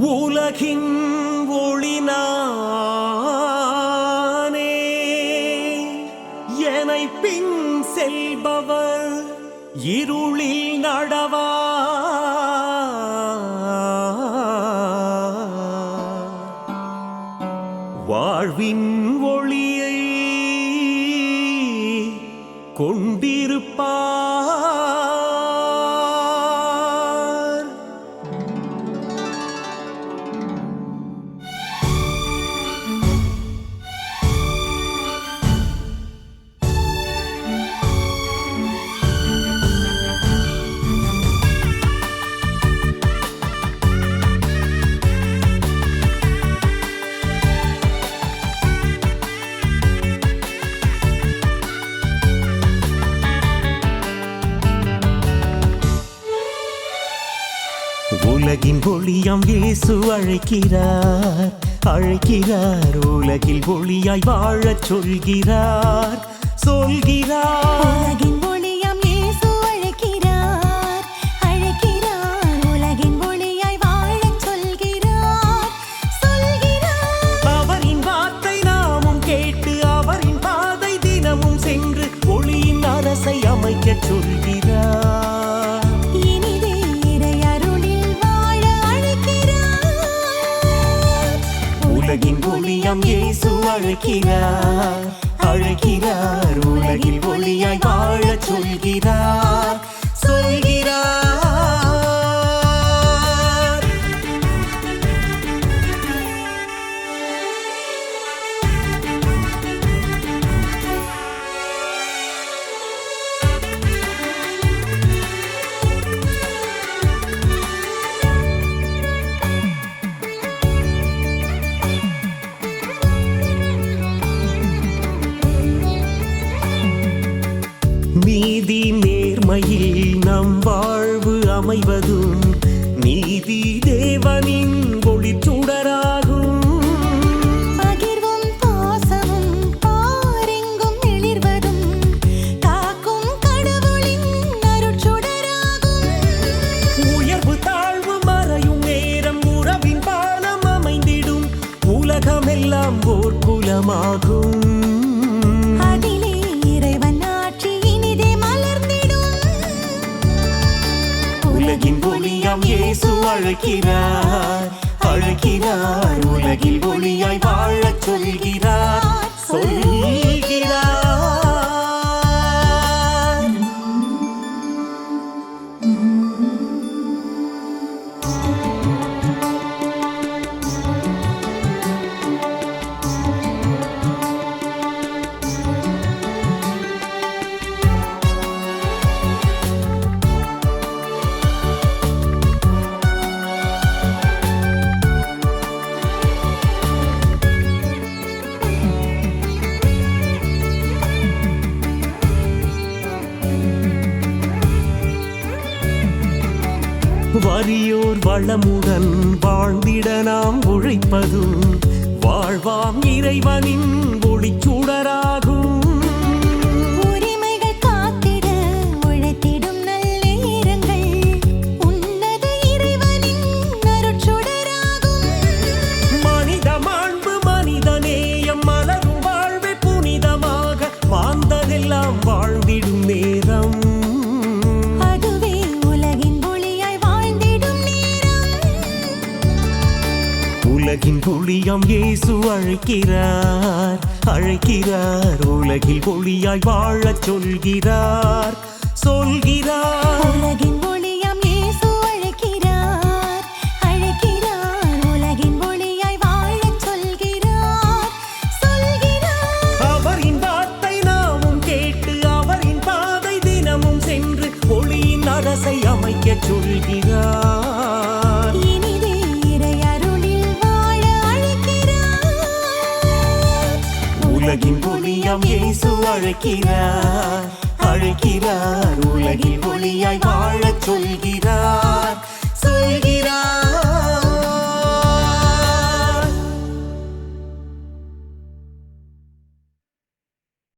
உலகின் ஒளினானே என்னை பின் செல்பவர் இருளில் நடவா வாழ்வின் ஒளியை கொண்டிருப்பார். உலகின் ஒளியாம் இயேசு அழைக்கிறார், அழைக்கிறார். உலகில் ஒளியாய் வாழச் சொல்கிறார், சொல்கிறார். உலகின் ஒளியாம் இயேசு அழைக்கிறார், அழைக்கிறார். உலகின் ஒளியாய் வாழச் சொல்கிறார், சொல்கிறார். அவரின் வார்த்தை நாமும் கேட்டு அவரின் பாதை தினமும் சென்று ஒளியின் அரசை அமைக்கச் சொல்கிறார். உலகின் ஒளியாம் இயேசு அழைக்கிறார், அழைக்கிறார். உலகில் ஒளியாய் வாழச் சொல்கிறார், சொல்கிறார். நீதி நேர்மையில் நம் வாழ்வு அமைவதும் நீதி தேவனின் ஒளிச்சுடராகும். பகிர்வும் பாசமும் பாரெங்கும் எழிர்வதும் காக்கும் கடவுளின் அருட்சுடராகும். உயர்வு தாழ்வு மறையும் நேரம் உறவின் பாலம் அமைந்திடும் உலகமெல்லாம் ஓர் குலமாகும். உலகின் ஒளியாம் இயேசு அழைக்கிறார், அழைக்கிறார். உலகில் ஒளியாய் வாழச் சொல்கிறார், சொல்கிறார். வறியோர் வளமுடன் வாழ்ந்திட நாம் உழைப்பதும் வாழ்வாம் இறைவனின் ஒளிச்சுடராகும். உரிமைகள் காத்திட உழைத்திடும் நல்லேரங்கள் உன்னத இறைவனின் அருட்சுடராகும். மனித மாண்பு மனித நேயம் மலரும் வாழ்வை புனிதமாக வாழ்ந்ததெல்லாம் வாழ்ந்திடும் நேரம். உலகின் ஒளியாம் இயேசு அழைக்கிறார், அழைக்கிறார். உலகில் ஒளியாய் வாழச் சொல்கிறார், சொல்கிறார். உலகின் ஒளியாம் இயேசு அழைக்கிறார், அழைக்கிறார். உலகின் ஒளியாய் வாழச் சொல்கிறார், சொல்கிறார். அவரின் வார்த்தை நாமும் கேட்டு அவரின் பாதை தினமும் சென்று ஒளியின் அரசை அமைக்கச் சொல்கிறார். உலகின் ஒளியாம் இயேசு அழைக்கிறார், அழைக்கிறார். உலகில் ஒளியாய் வாழச் சொல்கிறார், சொல்கிறார்.